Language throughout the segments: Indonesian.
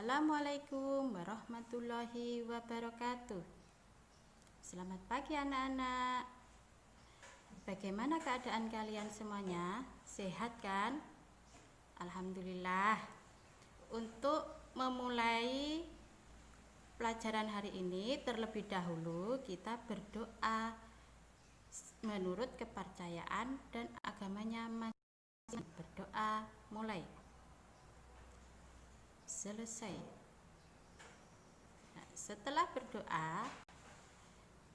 Assalamualaikum warahmatullahi wabarakatuh. Selamat pagi anak-anak. Bagaimana keadaan kalian semuanya? Sehat kan? Alhamdulillah. Untuk memulai pelajaran hari ini, terlebih dahulu kita berdoa menurut kepercayaan dan agamanya masing-masing. Berdoa mulai. Selesai. Nah, setelah berdoa,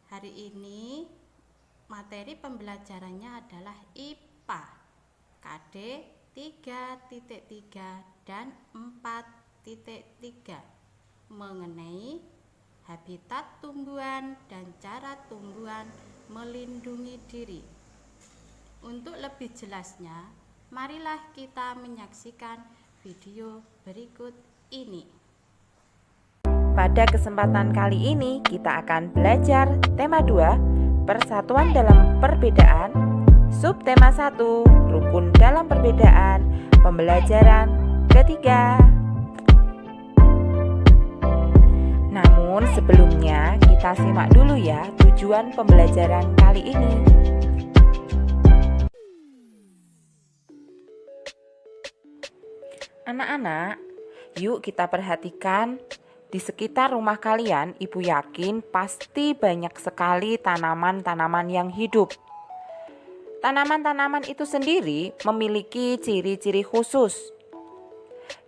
hari ini materi pembelajarannya adalah IPA KD 3.3 dan 4.3 mengenai habitat tumbuhan dan cara tumbuhan melindungi diri. Untuk lebih jelasnya, marilah kita menyaksikan video berikut ini. Pada kesempatan kali ini kita akan belajar tema 2, persatuan dalam perbedaan, subtema 1, rukun dalam perbedaan, pembelajaran ketiga. Namun sebelumnya kita simak dulu ya tujuan pembelajaran kali ini. Anak-anak, yuk kita perhatikan di sekitar rumah kalian. Ibu yakin pasti banyak sekali tanaman-tanaman yang hidup. Tanaman-tanaman itu sendiri memiliki ciri-ciri khusus.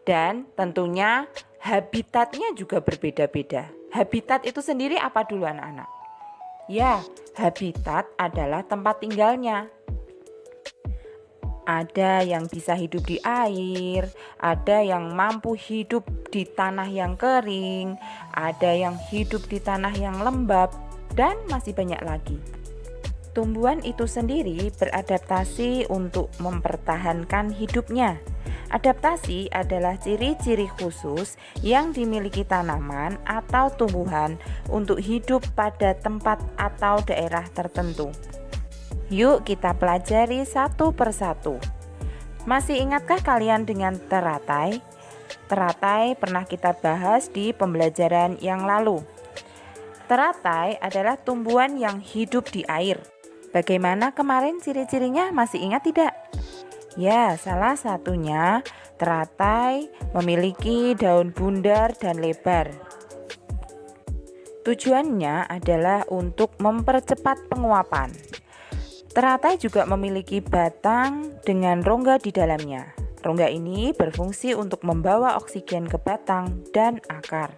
Dan tentunya habitatnya juga berbeda-beda. Habitat itu sendiri apa dulu anak-anak? Ya, habitat adalah tempat tinggalnya. Ada yang bisa hidup di air, ada yang mampu hidup di tanah yang kering, ada yang hidup di tanah yang lembab, dan masih banyak lagi. Tumbuhan itu sendiri beradaptasi untuk mempertahankan hidupnya. Adaptasi adalah ciri-ciri khusus yang dimiliki tanaman atau tumbuhan untuk hidup pada tempat atau daerah tertentu. Yuk kita pelajari satu persatu. Masih ingatkah kalian dengan teratai? Teratai pernah kita bahas di pembelajaran yang lalu. Teratai adalah tumbuhan yang hidup di air. Bagaimana kemarin ciri-cirinya, masih ingat tidak? Ya, salah satunya teratai memiliki daun bundar dan lebar. Tujuannya adalah untuk mempercepat penguapan. Teratai juga memiliki batang dengan rongga di dalamnya. Rongga ini berfungsi untuk membawa oksigen ke batang dan akar.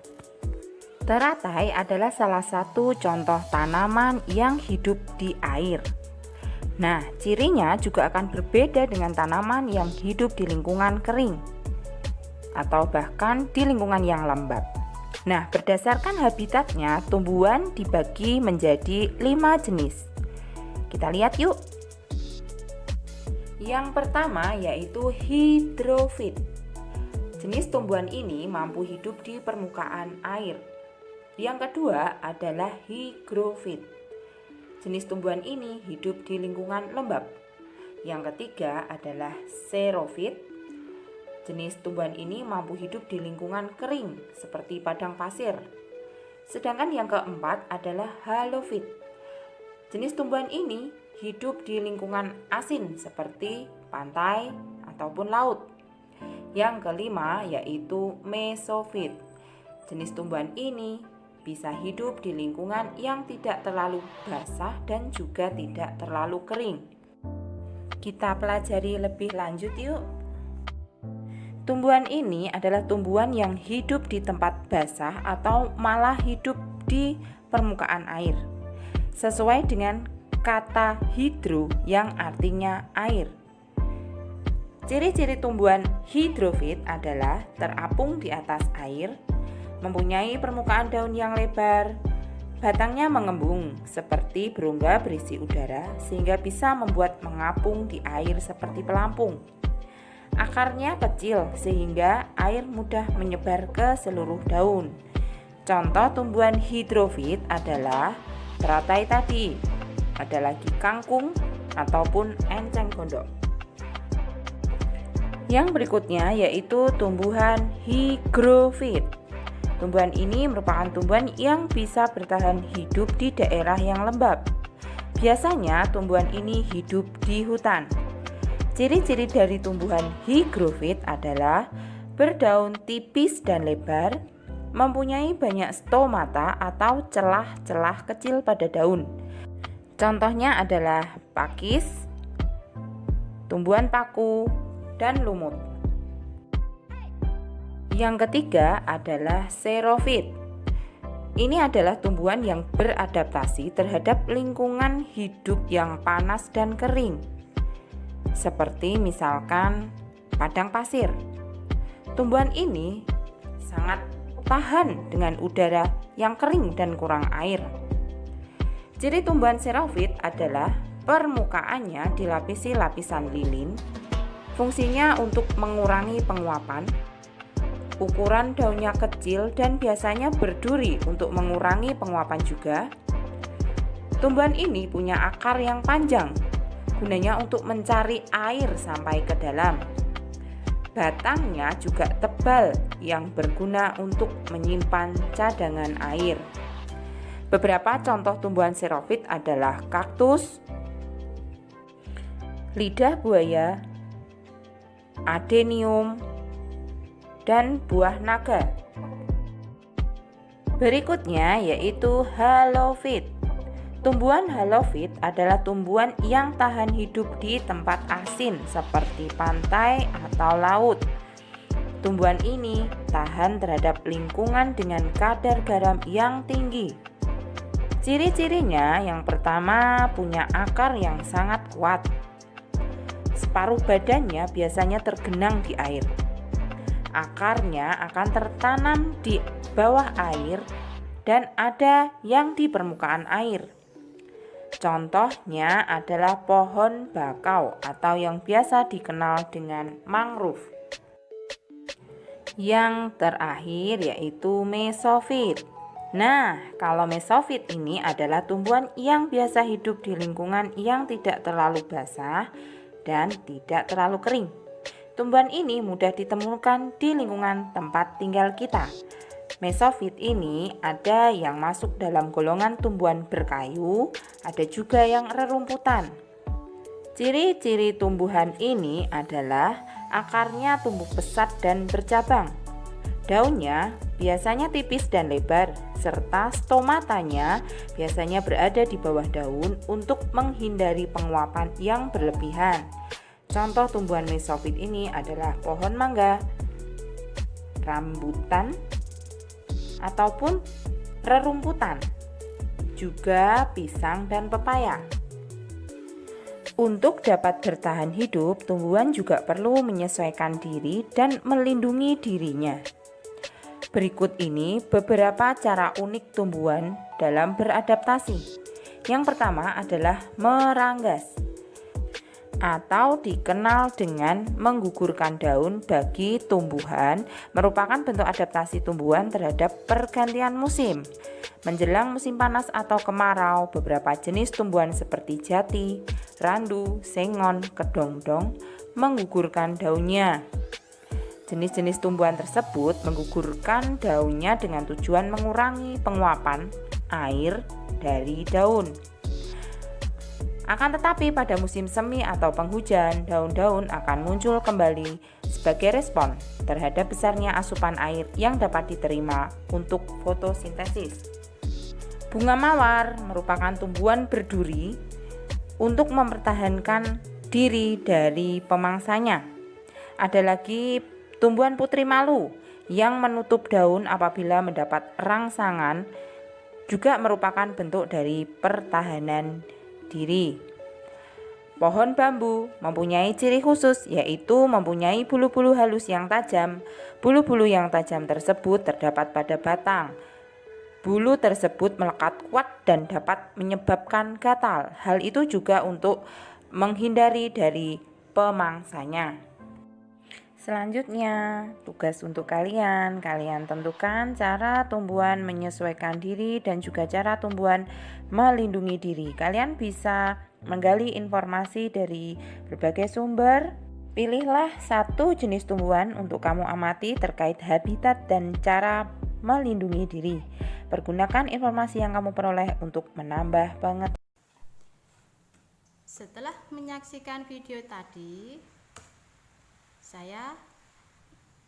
Teratai adalah salah satu contoh tanaman yang hidup di air. Nah, cirinya juga akan berbeda dengan tanaman yang hidup di lingkungan kering atau bahkan di lingkungan yang lembab. Nah, berdasarkan habitatnya, tumbuhan dibagi menjadi 5 jenis. Kita lihat yuk. Yang pertama yaitu hidrofit. Jenis tumbuhan ini mampu hidup di permukaan air. Yang kedua adalah higrofit. Jenis tumbuhan ini hidup di lingkungan lembab. Yang ketiga adalah xerofit. Jenis tumbuhan ini mampu hidup di lingkungan kering seperti padang pasir. Sedangkan yang keempat adalah halofit. Jenis tumbuhan ini hidup di lingkungan asin seperti pantai ataupun laut. Yang kelima yaitu mesofit. Jenis tumbuhan ini bisa hidup di lingkungan yang tidak terlalu basah dan juga tidak terlalu kering. Kita pelajari lebih lanjut yuk. Tumbuhan ini adalah tumbuhan yang hidup di tempat basah atau malah hidup di permukaan air. Sesuai dengan kata hidro yang artinya air. Ciri-ciri tumbuhan hidrofit adalah terapung di atas air, mempunyai permukaan daun yang lebar, batangnya mengembung seperti berongga berisi udara sehingga bisa membuat mengapung di air seperti pelampung. Akarnya kecil sehingga air mudah menyebar ke seluruh daun. Contoh tumbuhan hidrofit adalah teratai tadi, ada lagi kangkung ataupun enceng gondok. Yang berikutnya yaitu tumbuhan hygrofit. Tumbuhan ini merupakan tumbuhan yang bisa bertahan hidup di daerah yang lembab. Biasanya tumbuhan ini hidup di hutan. Ciri-ciri dari tumbuhan hygrofit adalah berdaun tipis dan lebar, mempunyai banyak stomata atau celah-celah kecil pada daun. Contohnya adalah pakis, tumbuhan paku, dan lumut. Yang ketiga adalah xerophyt. Ini adalah tumbuhan yang beradaptasi terhadap lingkungan hidup yang panas dan kering, seperti misalkan padang pasir. Tumbuhan ini sangat tahan dengan udara yang kering dan kurang air. Ciri tumbuhan xerophyt adalah permukaannya dilapisi lapisan lilin. Fungsinya untuk mengurangi penguapan. Ukuran daunnya kecil dan biasanya berduri untuk mengurangi penguapan juga. Tumbuhan ini punya akar yang panjang, gunanya untuk mencari air sampai ke dalam. Batangnya juga tebal yang berguna untuk menyimpan cadangan air. Beberapa contoh tumbuhan xerophyt adalah kaktus, lidah buaya, adenium, dan buah naga. Berikutnya yaitu halophyt. Tumbuhan halophyt adalah tumbuhan yang tahan hidup di tempat asin seperti pantai atau laut. Tumbuhan ini tahan terhadap lingkungan dengan kadar garam yang tinggi. Ciri-cirinya yang pertama punya akar yang sangat kuat. Separuh badannya biasanya tergenang di air. Akarnya akan tertanam di bawah air dan ada yang di permukaan air. Contohnya adalah pohon bakau atau yang biasa dikenal dengan mangrove. Yang terakhir yaitu mesofit. Nah, kalau mesofit ini adalah tumbuhan yang biasa hidup di lingkungan yang tidak terlalu basah dan tidak terlalu kering. Tumbuhan ini mudah ditemukan di lingkungan tempat tinggal kita. Mesofit ini ada yang masuk dalam golongan tumbuhan berkayu, ada juga yang rerumputan. Ciri-ciri tumbuhan ini adalah akarnya tumbuh pesat dan bercabang. Daunnya biasanya tipis dan lebar, serta stomatanya biasanya berada di bawah daun untuk menghindari penguapan yang berlebihan. Contoh tumbuhan mesofit ini adalah pohon mangga, rambutan, ataupun rerumputan, juga pisang dan pepaya. Untuk dapat bertahan hidup, tumbuhan juga perlu menyesuaikan diri dan melindungi dirinya. Berikut ini beberapa cara unik tumbuhan dalam beradaptasi. Yang pertama adalah meranggas, atau dikenal dengan menggugurkan daun bagi tumbuhan, merupakan bentuk adaptasi tumbuhan terhadap pergantian musim. Menjelang musim panas atau kemarau, beberapa jenis tumbuhan seperti jati, randu, sengon, kedongdong menggugurkan daunnya. Jenis-jenis tumbuhan tersebut menggugurkan daunnya dengan tujuan mengurangi penguapan air dari daun. Akan tetapi pada musim semi atau penghujan, daun-daun akan muncul kembali sebagai respon terhadap besarnya asupan air yang dapat diterima untuk fotosintesis. Bunga mawar merupakan tumbuhan berduri untuk mempertahankan diri dari pemangsanya. Ada lagi tumbuhan putri malu yang menutup daun apabila mendapat rangsangan, juga merupakan bentuk dari pertahanan diri. Pohon bambu mempunyai ciri khusus, yaitu mempunyai bulu-bulu halus yang tajam. Bulu-bulu yang tajam tersebut terdapat pada batang. Bulu tersebut melekat kuat dan dapat menyebabkan gatal. Hal itu juga untuk menghindari dari pemangsanya. Selanjutnya, tugas untuk kalian tentukan cara tumbuhan menyesuaikan diri dan juga cara tumbuhan melindungi diri. Kalian bisa menggali informasi dari berbagai sumber Pilihlah satu jenis tumbuhan untuk kamu amati terkait habitat dan cara melindungi diri. Pergunakan informasi yang kamu peroleh untuk menambah pengetahuan. Setelah menyaksikan video tadi, saya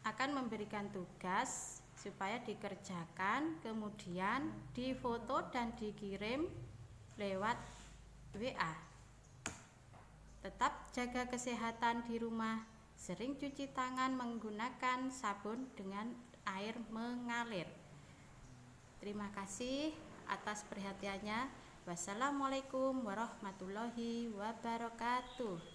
akan memberikan tugas supaya dikerjakan, kemudian difoto dan dikirim lewat WA. Tetap jaga kesehatan di rumah, sering cuci tangan menggunakan sabun dengan air mengalir. Terima kasih atas perhatiannya. Wassalamualaikum warahmatullahi wabarakatuh.